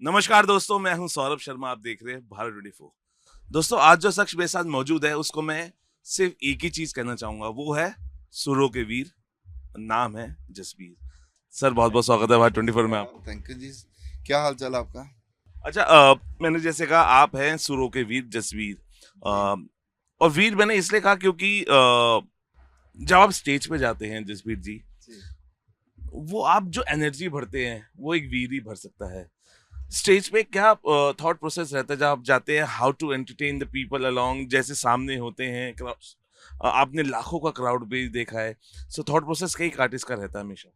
नमस्कार दोस्तों, मैं हूं सौरभ शर्मा। आप देख रहे हैं भारत 24। दोस्तों, आज जो शख्स मेरे साथ मौजूद है उसको मैं सिर्फ एक ही चीज कहना चाहूंगा, वो है सुरों के वीर। नाम है जसबीर। सर, बहुत बहुत स्वागत है भारत 24 में आपको। थैंक यू जी। क्या हाल चाल आपका? अच्छा, मैंने जैसे कहा आप हैं सुरों के वीर जसबीर। जी। और वीर मैंने इसलिए कहा क्योंकि जब आप स्टेज पे जाते हैं जसबीर जी, जी। वो आप जो एनर्जी भरते हैं वो एक वीर ही भर सकता है। स्टेज पे क्या थॉट प्रोसेस रहता है जब आप जाते हैं, how to entertain the people along, जैसे सामने होते हैं आपने लाखों का क्राउड भी देखा है। सो थॉट प्रोसेस कई आर्टिस्ट का रहता है हमेशा।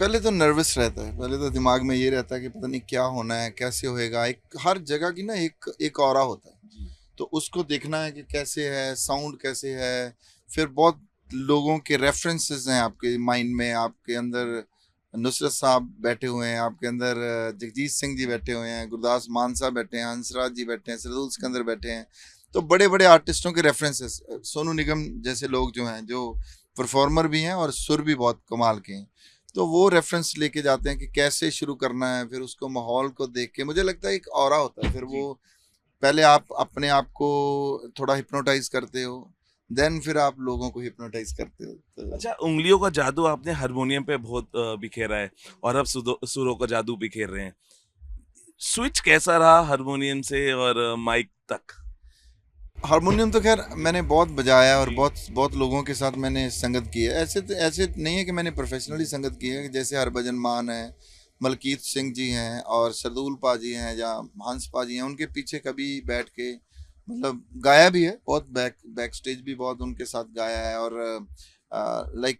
पहले तो नर्वस रहता है, पहले तो दिमाग में ये रहता है कि पता नहीं क्या होना है, कैसे होएगा। एक हर जगह की ना एक ऑरा होता है, जी। तो उसको देखना है कि कैसे है, साउंड कैसे है। फिर बहुत लोगों के रेफरेंसेस हैं आपके माइंड में, आपके अंदर नुसरत साहब बैठे हुए हैं, आपके अंदर जगजीत सिंह जी बैठे हुए हैं, गुरदास मान साहब बैठे हैं, हंसराज जी बैठे हैं, सरदुल सिकंदर बैठे हैं। तो बड़े बड़े आर्टिस्टों के रेफरेंसेस, सोनू निगम जैसे लोग जो हैं, जो परफॉर्मर भी हैं और सुर भी बहुत कमाल के हैं, तो वो रेफरेंस लेके जाते हैं कि कैसे शुरू करना है। फिर उसको माहौल को देख के मुझे लगता है एक ऑरा होता है। फिर जी। वो पहले आप अपने आप को थोड़ा हिप्नोटाइज करते हो, देन फिर आप लोगों को हिप्नोटाइज करते हो। तो अच्छा, उंगलियों का जादू आपने हारमोनियम पे बहुत बिखेरा है और अब सुरों का जादू बिखेर रहे हैं। स्विच कैसा रहा हारमोनियम से और माइक तक? हारमोनियम तो खैर मैंने बहुत बजाया और जी। बहुत बहुत लोगों के साथ मैंने संगत की है। ऐसे नहीं है कि मैंने प्रोफेशनली संगत की है। जैसे हरभजन मान है, मलकीत सिंह जी हैं और सरदूल पाजी हैं या हंस पाजी हैं, उनके पीछे कभी बैठ के मतलब गाया भी है। बहुत बैक स्टेज भी बहुत उनके साथ गाया है, और लाइक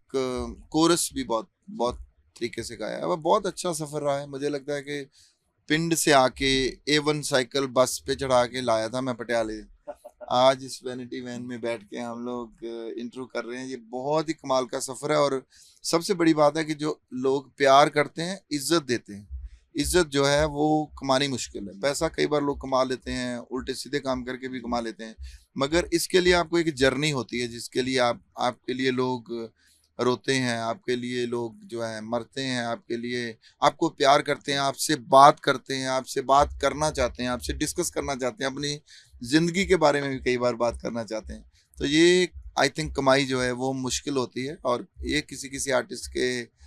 कोरस भी बहुत बहुत तरीके से गाया है। वह बहुत अच्छा सफ़र रहा है। मुझे लगता है कि पिंड से आके A1 साइकिल बस पे चढ़ा के लाया था मैं पटियाले। आज इस वैनिटी वैन में बैठ के हम लोग इंटरव्यू कर रहे हैं। ये बहुत ही कमाल का सफ़र है, और सबसे बड़ी बात है कि जो लोग प्यार करते हैं, इज्जत देते हैं। इज्जत जो है वो कमानी मुश्किल है। पैसा कई बार लोग कमा लेते हैं, उल्टे सीधे काम करके भी कमा लेते हैं, मगर इसके लिए आपको एक जर्नी होती है जिसके लिए आपके लिए लोग रोते हैं, आपके लिए लोग जो है मरते हैं, आपके लिए आपको प्यार करते हैं, आपसे बात करते हैं, आपसे बात करना चाहते हैं, आपसे डिस्कस करना चाहते हैं, अपनी ज़िंदगी के बारे में भी कई बार बात करना चाहते हैं। तो ये आई थिंक कमाई जो है वो मुश्किल होती है, और ये किसी किसी आर्टिस्ट के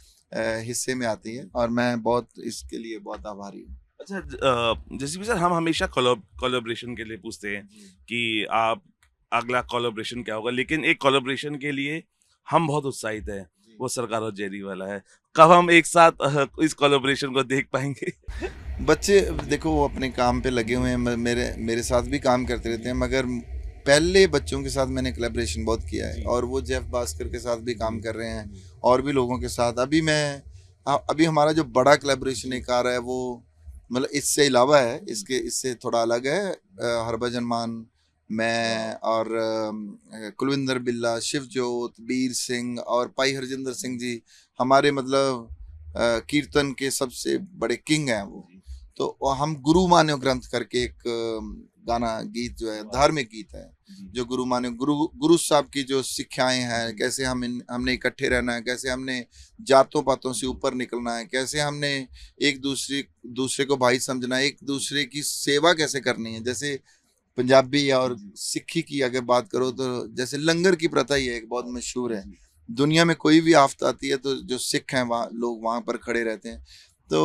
हिस्से में आती है, और मैं बहुत इसके लिए बहुत आभारी हूँ। अच्छा, जैसे भी सर, हम हमेशा कोलैबोरेशन के लिए पूछते हैं जी। कि आप अगला कोलैबोरेशन क्या होगा, लेकिन एक कोलैबोरेशन के लिए हम बहुत उत्साहित हैं। जी। वो सरकार और जेरी वाला है। कब हम एक साथ इस कोलैबोरेशन को देख पाएंगे? बच्चे देखो वो अपने काम पे लगे हुए हैं, मेरे मेरे साथ भी काम करते रहते हैं, मगर पहले बच्चों के साथ मैंने कोलैबोरेशन बहुत किया है, जी। और वो जेफ भास्कर के साथ भी काम कर रहे हैं, और भी लोगों के साथ। अभी मैं अभी हमारा जो बड़ा कोलैबोरेशन एक आ रहा है, वो मतलब इससे अलावा है, इसके इससे थोड़ा अलग है। हरभजन मान, मैं और कुलविंदर बिल्ला, शिवजोत, बीर सिंह और भाई हरजिंदर सिंह जी हमारे मतलब कीर्तन के सबसे बड़े किंग हैं वो। तो हम गुरु मान्यो ग्रंथ करके एक गाना गीत जो है, धार्मिक गीत है, जो गुरु साहब की जो शिक्षाएं हैं, कैसे हमने इकट्ठे रहना है, कैसे हमने जातों पातों से ऊपर निकलना है, कैसे हमने एक दूसरे दूसरे को भाई समझना है, एक दूसरे की सेवा कैसे करनी है। जैसे पंजाबी और सिक्खी की अगर बात करो, तो जैसे लंगर की प्रथा ही है, एक बहुत मशहूर है। दुनिया में कोई भी आफत आती है तो जो सिख हैं वहाँ लोग वहाँ पर खड़े रहते हैं। तो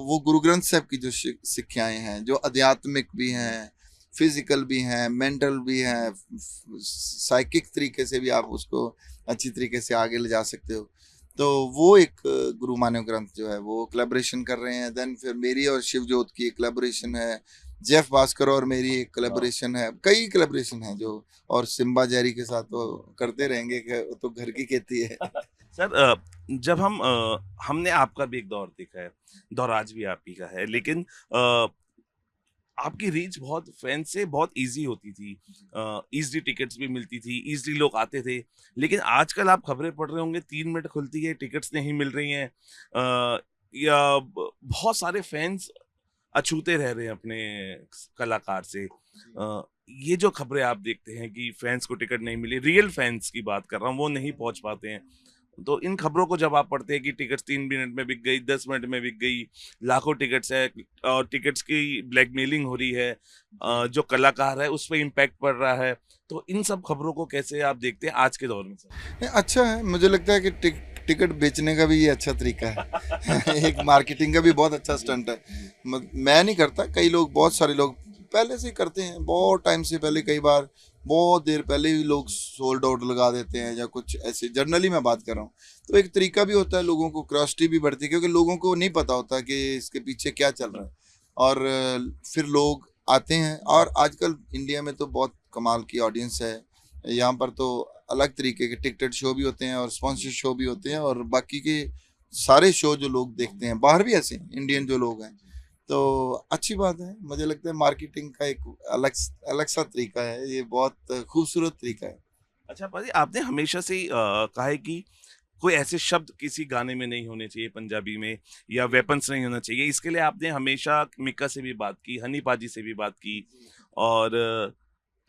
वो गुरु ग्रंथ साहब की जो शिक्षाएं हैं, जो आध्यात्मिक भी हैं, फिजिकल भी हैं, मेंटल भी हैं, साइकिक तरीके से भी आप उसको अच्छी तरीके से आगे ले जा सकते हो। तो वो एक गुरु मान्य ग्रंथ जो है वो कोलैबोरेशन कर रहे हैं। देन फिर मेरी और शिवजोत की एक कोलैबोरेशन है, जेफ भास्कर और मेरी एक कोलैबोरेशन है, कई कोलैबोरेशन है जो, और सिम्बा जेरी के साथ तो करते रहेंगे कि वो तो घर की खेती है। सर, जब हमने आपका भी एक दौर देखा है, दौर आज भी आप ही का है, लेकिन आपकी रीच बहुत फैन से बहुत इजी होती थी। इजली टिकट्स भी मिलती थी, इजली लोग आते थे। लेकिन आजकल आप खबरें पढ़ रहे होंगे, 3 मिनट खुलती है, टिकट्स नहीं मिल रही हैं। या बहुत सारे फैंस अछूते रह रहे हैं अपने कलाकार से। ये जो खबरें आप देखते हैं कि फैंस को टिकट नहीं मिली, रियल फैंस की बात कर रहा हूँ, वो नहीं पहुंच पाते हैं। तो इन खबरों को जब आप पढ़ते हैं कि टिकट्स 3 मिनट में बिक गई, 10 मिनट में बिक गई, लाखों टिकट्स है और टिकट्स की ब्लैकमेलिंग हो रही है, जो कलाकार है उस पर इम्पैक्ट पड़ रहा है, तो इन सब खबरों को कैसे आप देखते हैं आज के दौर में सर? नहीं, अच्छा है, मुझे लगता है कि टिकट बेचने का भी ये अच्छा तरीका है। एक मार्केटिंग का भी बहुत अच्छा स्टंट है। मैं नहीं करता, कई लोग, बहुत सारे लोग पहले से ही करते हैं, बहुत टाइम से पहले, कई बार बहुत देर पहले भी लोग सोल्ड आउट लगा देते हैं या कुछ ऐसे, जर्नली मैं बात कर रहा हूँ। तो एक तरीका भी होता है, लोगों को क्यूरियोसिटी भी बढ़ती है, क्योंकि लोगों को नहीं पता होता कि इसके पीछे क्या चल रहा है। और फिर लोग आते हैं, और आजकल इंडिया में तो बहुत कमाल की ऑडियंस है। यहाँ पर तो अलग तरीके के टिकटेड शो भी होते हैं और स्पॉन्सर शो भी होते हैं, और बाकी के सारे शो जो लोग देखते हैं, बाहर भी ऐसे हैं इंडियन जो लोग हैं। तो अच्छी बात है, मुझे लगता है मार्केटिंग का एक अलग अलग सा तरीका है, ये बहुत खूबसूरत तरीका है। अच्छा पाजी, आपने हमेशा से ही कहा है कि कोई ऐसे शब्द किसी गाने में नहीं होने चाहिए पंजाबी में, या वेपन्स नहीं होना चाहिए, इसके लिए आपने हमेशा मिक्का से भी बात की, हनी पाजी से भी बात की। और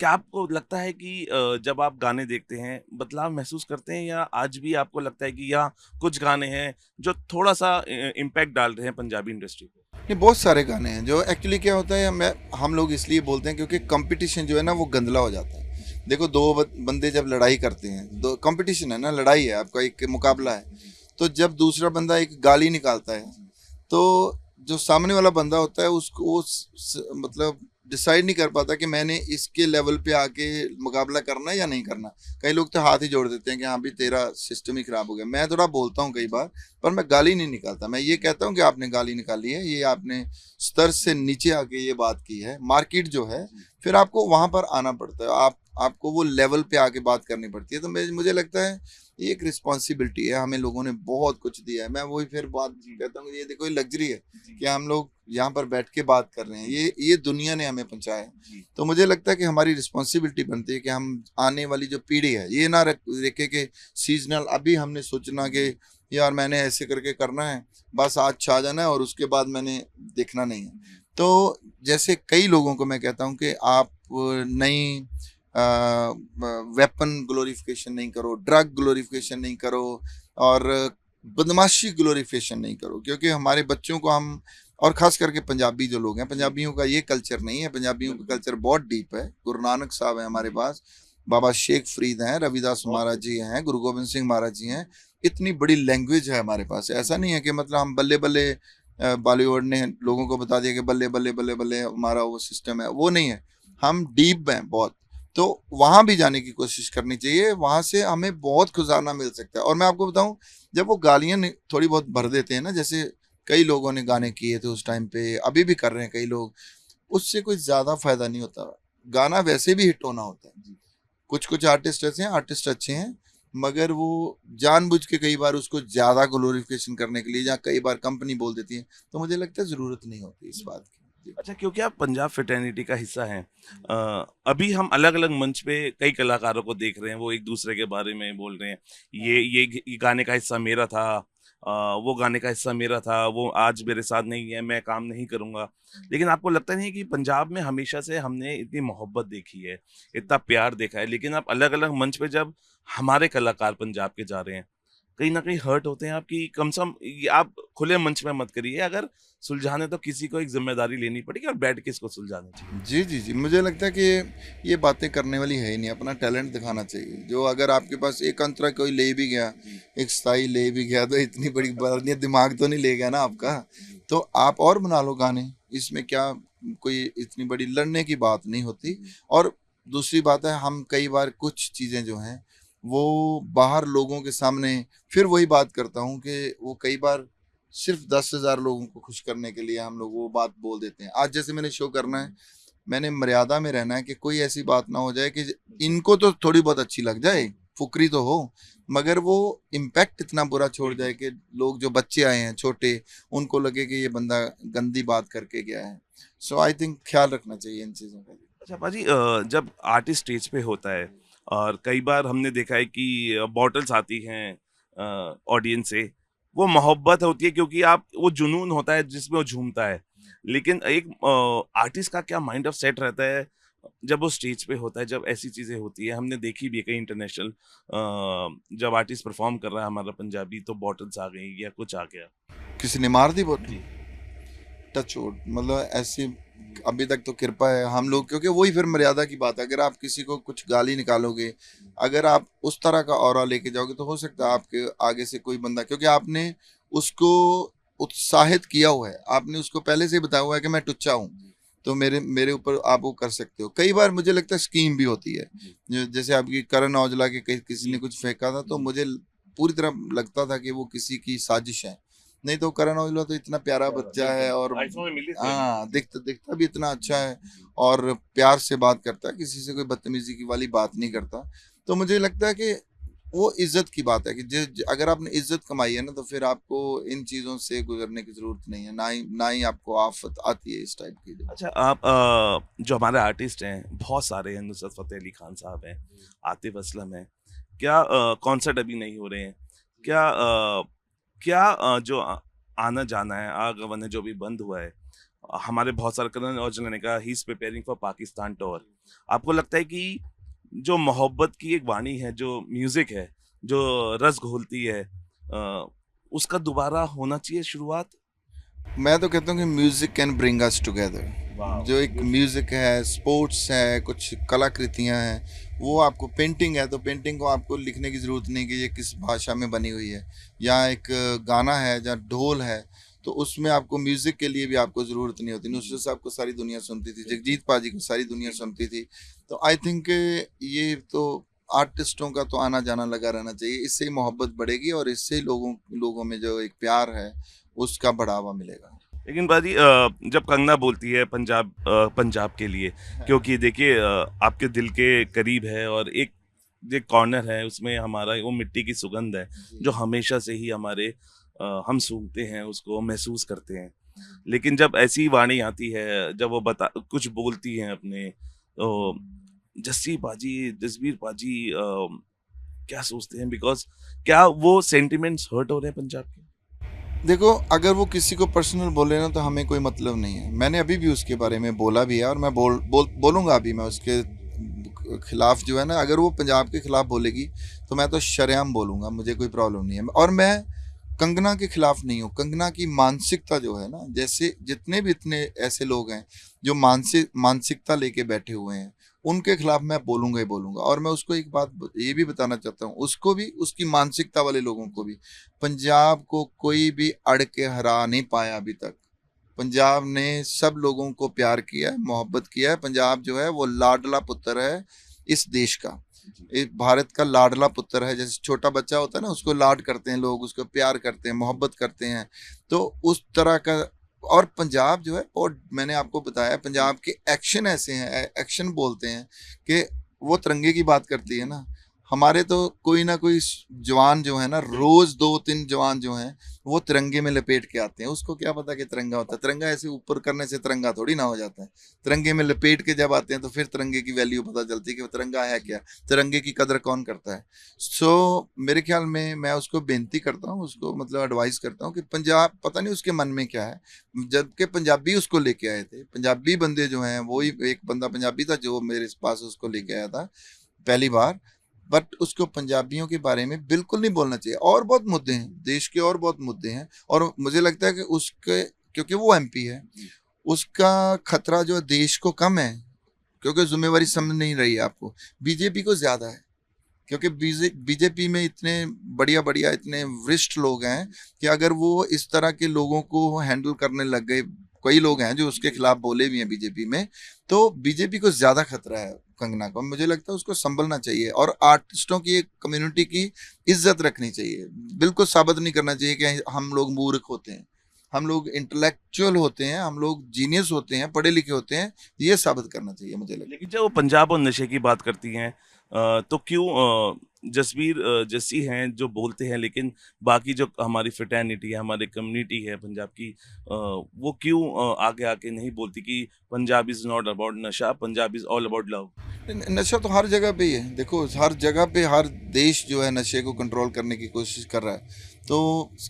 क्या आपको लगता है कि जब आप गाने देखते हैं बदलाव महसूस करते हैं, या आज भी आपको लगता है कि यहाँ कुछ गाने हैं जो थोड़ा सा इम्पैक्ट डाल रहे हैं पंजाबी इंडस्ट्री पे? नहीं, बहुत सारे गाने हैं जो एक्चुअली क्या होता है, हम लोग इसलिए बोलते हैं क्योंकि कंपटीशन जो है ना वो गंदला हो जाता है। देखो, दो बंदे जब लड़ाई करते हैं, दो कंपटीशन है ना, लड़ाई है, आपका एक मुकाबला है। तो जब दूसरा बंदा एक गाली निकालता है, तो जो सामने वाला बंदा होता है उसको मतलब डिसाइड नहीं कर पाता कि मैंने इसके लेवल पे आके मुकाबला करना है या नहीं करना। कई लोग तो हाथ ही जोड़ देते हैं कि हाँ भी तेरा सिस्टम ही खराब हो गया। मैं थोड़ा बोलता हूँ कई बार, पर मैं गाली नहीं निकालता। मैं ये कहता हूँ कि आपने गाली निकाली है, ये आपने स्तर से नीचे आके ये बात की है, मार्केट जो है, फिर आपको वहां पर आना पड़ता है, आपको वो लेवल पे आके बात करनी पड़ती है। तो मुझे लगता है ये एक रिस्पॉन्सिबिलिटी है, हमें लोगों ने बहुत कुछ दिया है। मैं वही फिर बात कहता हूँ, ये देखो ये लग्जरी है कि हम लोग यहाँ पर बैठ के बात कर रहे हैं, ये दुनिया ने हमें पहुंचाया है। तो मुझे लगता है कि हमारी रिस्पॉन्सिबिलिटी बनती है कि हम आने वाली जो पीढ़ी है ये ना देखे कि सीजनल अभी हमने सोचना कि यार मैंने ऐसे करके करना है, बस आज छा जाना है और उसके बाद मैंने देखना नहीं है। तो जैसे कई लोगों को मैं कहता हूँ कि आप नई वेपन ग्लोरिफिकेशन नहीं करो, ड्रग ग्लोरिफिकेशन नहीं करो, और बदमाशी ग्लोरिफिकेशन नहीं करो, क्योंकि हमारे बच्चों को हम, और खास करके पंजाबी जो लोग हैं, पंजाबियों का ये कल्चर नहीं है, पंजाबियों का कल्चर बहुत डीप है। गुरु नानक साहब हैं हमारे पास, बाबा शेख फरीद हैं, रविदास महाराज जी हैं, गुरु गोविंद सिंह महाराज जी हैं। इतनी बड़ी लैंग्वेज है हमारे पास। ऐसा नहीं है कि मतलब हम बल्ले बल्ले, बॉलीवुड ने लोगों को बता दिया कि बल्ले बल्ले बल्ले बल्ले हमारा वो सिस्टम है, वो नहीं है। हम डीप हैं बहुत। तो वहां भी जाने की कोशिश करनी चाहिए, वहां से हमें बहुत खजाना मिल सकता है। और मैं आपको बताऊं, जब वो गालियां थोड़ी बहुत भर देते हैं ना, जैसे कई लोगों ने गाने किए थे उस टाइम पे, अभी भी कर रहे हैं कई लोग, उससे कोई ज्यादा फायदा नहीं होता। गाना वैसे भी हिट होना होता है। कुछ कुछ आर्टिस्ट ऐसे हैं, आर्टिस्ट अच्छे हैं, मगर वो जानबूझ के कई बार उसको ज्यादा ग्लोरिफिकेशन करने के लिए, या कई बार कंपनी बोल देती है, तो मुझे लगता है जरूरत नहीं होती इस बात की। अच्छा, क्योंकि आप पंजाब फ्रेटर्निटी का हिस्सा हैं, अभी हम अलग अलग मंच पे कई कलाकारों को देख रहे हैं, वो एक दूसरे के बारे में बोल रहे हैं, ये गाने का हिस्सा मेरा था, वो गाने का हिस्सा मेरा था, वो आज मेरे साथ नहीं है, मैं काम नहीं करूंगा। लेकिन आपको लगता नहीं है कि पंजाब में हमेशा से हमने इतनी मोहब्बत देखी है, इतना प्यार देखा है, लेकिन आप अलग अलग मंच पे जब हमारे कलाकार पंजाब के जा रहे हैं, कहीं ना कहीं हर्ट होते हैं आपकी? कम से कम ये आप खुले मंच में मत करिए, अगर सुलझाने तो किसी को एक जिम्मेदारी लेनी पड़ेगी और बैठ के इसको सुलझाना चाहिए। जी जी जी, मुझे लगता है कि ये बातें करने वाली है ही नहीं। अपना टैलेंट दिखाना चाहिए। जो अगर आपके पास एक अंतरा कोई ले भी गया, एक स्थाई ले भी गया, तो इतनी बड़ी बात नहीं, दिमाग तो नहीं ले गया ना आपका। तो आप और बना लो गाने, इसमें क्या कोई इतनी बड़ी लड़ने की बात नहीं होती। और दूसरी बात है, हम कई बार कुछ चीज़ें जो हैं वो बाहर लोगों के सामने, फिर वही बात करता हूँ कि वो कई बार सिर्फ 10,000 लोगों को खुश करने के लिए हम लोग वो बात बोल देते हैं। आज जैसे मैंने शो करना है, मैंने मर्यादा में रहना है कि कोई ऐसी बात ना हो जाए कि इनको तो थोड़ी बहुत अच्छी लग जाए, फुकरी तो हो, मगर वो इम्पैक्ट इतना बुरा छोड़ जाए कि लोग, जो बच्चे आए हैं छोटे, उनको लगे कि ये बंदा गंदी बात करके गया है। सो आई थिंक ख्याल रखना चाहिए इन चीज़ों का। अच्छा पाजी, जब आर्टिस्ट स्टेज पे होता है और कई बार हमने देखा है कि बॉटल्स आती हैं ऑडियंस से, वो मोहब्बत होती है क्योंकि आप, वो जुनून होता है जिसमें वो झूमता है, लेकिन एक आर्टिस्ट का क्या माइंड ऑफ सेट रहता है, जब वो स्टेज पे होता है, जब ऐसी चीज़ें होती है, हमने देखी भी है कहीं इंटरनेशनल जब आर्टिस्ट परफ़ॉर्म कर रहा है हमारा पंजाबी तो बॉटल्स आ गई या कुछ आ गया। किसी ने मार दी बोतल? जी। टच वुड, मतलब ऐसी अभी तक तो कृपा है हम लोग, क्योंकि वही फिर मर्यादा की बात है। अगर आप किसी को कुछ गाली निकालोगे, अगर आप उस तरह का ऑरा लेके जाओगे, तो हो सकता है आपके आगे से कोई बंदा, क्योंकि आपने उसको उत्साहित किया हुआ है, आपने उसको पहले से ही बताया हुआ है कि मैं टुच्चा हूँ, तो मेरे मेरे ऊपर आप वो कर सकते हो। कई बार मुझे लगता है स्कीम भी होती है, जैसे आपकी करण औजला के किसी ने कुछ फेंका था, तो मुझे पूरी तरह लगता था कि वो किसी की साजिश है। नहीं तो करण औजला तो इतना प्यारा बच्चा है, और आईफोन में मिली थी। हाँ, दिखता दिखता भी इतना अच्छा है, और प्यार से बात करता है, किसी से कोई बदतमीजी की वाली बात नहीं करता। तो मुझे लगता है कि वो इज्जत की बात है कि अगर आपने इज्जत कमाई है ना, तो फिर आपको इन चीजों से गुजरने की जरूरत नहीं है, ना ही आपको आफत आती है इस टाइप की जो। अच्छा, आप जो हमारे आर्टिस्ट हैं, बहुत सारे हैं, नुसरत फ़तेह अली खान साहब हैं, आतिफ़ असलम हैं। क्या कॉन्सर्ट अभी नहीं हो रहे हैं? क्या जो आना-जाना है, आगमन है, जो भी बंद हुआ है, हमारे बहुत सारे करण औजला ने कहा he is preparing for Pakistan tour. आपको लगता है कि जो मोहब्बत की एक वाणी है, जो म्यूज़िक है, जो रस घोलती है, उसका दोबारा होना चाहिए शुरुआत? मैं तो कहता हूँ कि music can bring us together. Wow! जो एक म्यूजिक है, स्पोर्ट्स है, कुछ कलाकृतियां हैं, वो आपको, पेंटिंग है तो पेंटिंग को आपको लिखने की जरूरत नहीं कि ये किस भाषा में बनी हुई है, या एक गाना है जहाँ ढोल है, तो उसमें आपको म्यूजिक के लिए भी आपको जरूरत नहीं होती। नुसरत साहब को सारी दुनिया सुनती थी, जगजीत पाजी को सारी दुनिया सुनती थी। तो आई थिंक ये तो आर्टिस्टों का तो आना जाना लगा रहना चाहिए, इससे ही मोहब्बत बढ़ेगी, और इससे ही लोगों लोगों में जो एक प्यार है उसका बढ़ावा मिलेगा। लेकिन बाजी जब कंगना बोलती है पंजाब के लिए, क्योंकि देखिए आपके दिल के करीब है और एक जो कॉर्नर है उसमें हमारा वो मिट्टी की सुगंध है जी। जो हमेशा से ही हमारे हम सूंघते हैं, उसको महसूस करते हैं। लेकिन जब ऐसी वाणी आती है, जब वो बता कुछ बोलती हैं अपने, तो जस्सी पाजी, जसबीर पाजी क्या सोचते हैं? बिकॉज क्या वो सेंटिमेंट्स हर्ट हो रहे हैं पंजाब के? देखो, अगर वो किसी को पर्सनल बोले ना, तो हमें कोई मतलब नहीं है। मैंने अभी भी उसके बारे में बोला भी है, और मैं बोलूंगा अभी। मैं उसके खिलाफ जो है ना, अगर वो पंजाब के खिलाफ बोलेगी, तो मैं तो शरेआम बोलूंगा, मुझे कोई प्रॉब्लम नहीं है। और मैं कंगना के खिलाफ नहीं हूँ। कंगना की मानसिकता जो है ना, जैसे जितने भी इतने ऐसे लोग हैं जो मानसिकता लेके बैठे हुए हैं, उनके खिलाफ मैं बोलूंगा ही बोलूंगा। और मैं उसको एक बात ये भी बताना चाहता हूँ, उसको भी, उसकी मानसिकता वाले लोगों को भी, पंजाब को कोई भी अड़ के हरा नहीं पाया अभी तक। पंजाब ने सब लोगों को प्यार किया है, मोहब्बत किया है। पंजाब जो है वो लाडला पुत्र है इस देश का, इस भारत का लाडला पुत्र है। जैसे छोटा बच्चा होता है ना, उसको लाड करते हैं लोग, उसको प्यार करते हैं, मोहब्बत करते हैं, तो उस तरह का। और पंजाब जो है, और मैंने आपको बताया, पंजाब के एक्शन ऐसे हैं, एक्शन बोलते हैं कि वो तिरंगे की बात करती है ना। हमारे तो कोई ना कोई जवान जो है ना, रोज 2-3 जवान जो हैं, वो तिरंगे में लपेट के आते हैं। उसको क्या पता कि तिरंगा होता है? तिरंगा ऐसे ऊपर करने से तिरंगा थोड़ी ना हो जाता है। तिरंगे में लपेट के जब आते हैं, तो फिर तिरंगे की वैल्यू पता चलती है कि वो तिरंगा है क्या, तिरंगे की कदर कौन करता है। सो मेरे ख्याल में मैं उसको बेनती करता हूँ, उसको मतलब एडवाइस करता हूँ कि पंजाब, पता नहीं उसके मन में क्या है। जबकि पंजाबी उसको लेके आए थे, पंजाबी बंदे जो हैं, वो ही एक बंदा पंजाबी था जो मेरे पास उसको लेके आया था पहली बार। बट उसको पंजाबियों के बारे में बिल्कुल नहीं बोलना चाहिए। और बहुत मुद्दे हैं देश के, और बहुत मुद्दे हैं, और मुझे लगता है कि उसके, क्योंकि वो एमपी है, उसका खतरा जो है देश को कम है, क्योंकि जिम्मेवारी समझ नहीं रही है आपको, बीजेपी को ज्यादा है। क्योंकि बीजेपी में इतने बढ़िया बढ़िया, इतने वरिष्ठ लोग हैं कि अगर वो इस तरह के लोगों को हैंडल करने लग गए, कई लोग हैं जो उसके खिलाफ बोले भी हैं बीजेपी में, तो बीजेपी को ज्यादा खतरा है कंगना को। मुझे लगता है उसको संभलना चाहिए, और आर्टिस्टों की, एक कम्युनिटी की इज्जत रखनी चाहिए। बिल्कुल साबित नहीं करना चाहिए कि हम लोग मूर्ख होते हैं, हम लोग इंटेलेक्चुअल होते हैं, हम लोग जीनियस होते हैं, पढ़े लिखे होते हैं, ये साबित करना चाहिए मुझे लगता लेकिन जब वो पंजाब और नशे की बात करती हैं, तो क्यों जस्सी हैं जो बोलते हैं, लेकिन बाकी जो हमारी फ्रेटर्निटी है, हमारी कम्युनिटी है पंजाब की, वो क्यों आगे आके नहीं बोलती कि पंजाब इज़ नॉट अबाउट नशा, Punjab is all about love? है। नशा तो हर जगह पे ही है। देखो, हर जगह पे हर देश जो है नशे को कंट्रोल करने की कोशिश कर रहा है। तो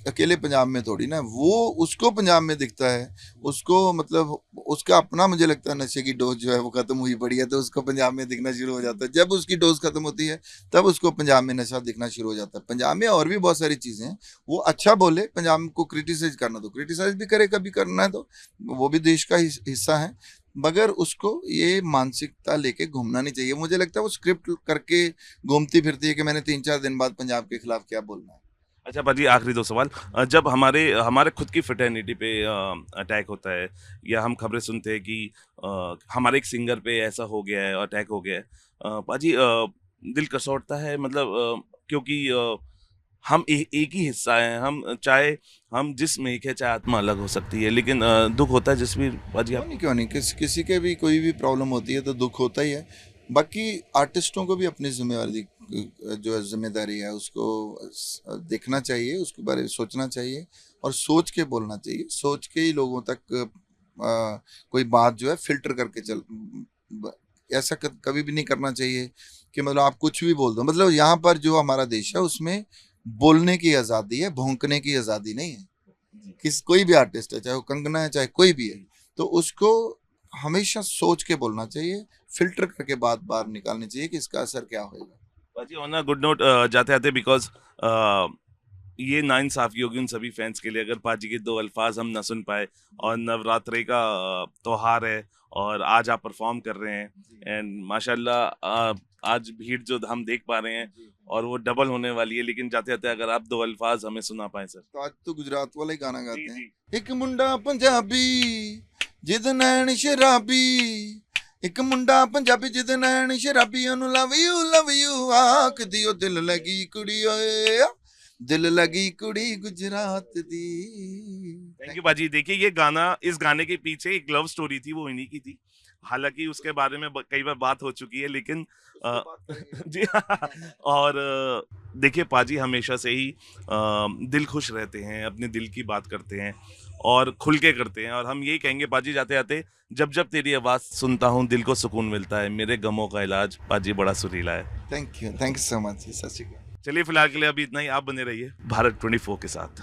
अकेले पंजाब में थोड़ी ना, वो उसको पंजाब में दिखता है, उसको मतलब उसका अपना मुझे लगता है नशे की डोज जो है वो खत्म हुई पड़ी है, तो उसको पंजाब में दिखना शुरू हो जाता है। जब उसकी डोज खत्म होती है तब उसको पंजाब में नशा दिखना शुरू हो जाता है। पंजाब में और भी बहुत सारी चीजें हैं, वो अच्छा बोले, पंजाब को क्रिटिसाइज करना तो क्रिटिसाइज भी करे, कभी करना है तो वो भी देश का हिस्सा है, मगर उसको ये मानसिकता लेके घूमना नहीं चाहिए। मुझे लगता है वो स्क्रिप्ट करके घूमती फिरती है कि मैंने 3-4 दिन बाद पंजाब के खिलाफ क्या बोलना है। अच्छा पाजी, आखिरी 2 सवाल। जब हमारे हमारे खुद की फ्रेटर्निटी पे अटैक होता है, या हम खबरें सुनते हैं कि हमारे एक सिंगर पे ऐसा हो गया है, अटैक हो गया है, पाजी दिल कसौटता है, मतलब क्योंकि हम एक ही हिस्सा हैं, हम चाहे हम जिस्म एक है, चाहे आत्मा अलग हो सकती है, लेकिन दुःख होता है जिस भी पाजी क्यों आप। नहीं, क्यों नहीं, किसी के भी कोई भी प्रॉब्लम होती है तो दुख होता ही है। बाकी आर्टिस्टों को भी अपनी जिम्मेवारी जो है जिम्मेदारी है उसको देखना चाहिए, उसके बारे में सोचना चाहिए और सोच के बोलना चाहिए, सोच के ही लोगों तक कोई बात जो है फिल्टर करके ऐसा कभी भी नहीं करना चाहिए कि मतलब आप कुछ भी बोल दो। मतलब यहाँ पर जो हमारा देश है उसमें बोलने की आज़ादी है, भौंकने की आज़ादी नहीं है। कोई भी आर्टिस्ट है, चाहे वो कंगना है चाहे कोई भी है, तो उसको हमेशा सोच के बोलना चाहिए, फिल्टर करके बात बाहर निकालनी चाहिए कि इसका असर क्या होगा। पाजी ऑन अ गुड नोट, जाते आते, बिकॉज ये नाइंसाफी होगी उन सभी फैंस के लिए अगर पाजी के 2 अल्फाज हम ना सुन पाए, और नवरात्रि का त्योहार है और आज आप परफॉर्म कर रहे हैं, एंड माशाल्लाह आज भीड़ जो हम देख पा रहे हैं और वो डबल होने वाली है, लेकिन जाते जाते अगर आप 2 अल्फाज हमें सुना पाए सर। तो आज तो गुजरात वाला ही गाना जी गाते हैं। जी। एक मुंडा पंजाबी जिद नैन शराबी, एक मुंडा पंजाबी जिद नैन शराबी, ओनू लव यू आख दियो, दिल लगी कुड़ी ओए, दिल लगी कुड़ी गुजरात दी। थैंक यू बाजी। देखिए, ये गाना, इस गाने के पीछे एक लव स्टोरी थी, वो इन्हीं की थी। हालांकि उसके बारे में कई बार बात हो चुकी है, लेकिन अ, जी हाँ। और देखिए पाजी हमेशा से ही दिल खुश रहते हैं, अपने दिल की बात करते हैं और खुल के करते हैं, और हम यही कहेंगे पाजी जाते जाते, जब जब तेरी आवाज़ सुनता हूँ दिल को सुकून मिलता है, मेरे गमों का इलाज पाजी बड़ा सुरीला है। थैंक यू सो मच, सत श्री अकाल। चलिए फिलहाल के लिए अभी इतना ही, आप बने रहिए भारत 24 के साथ।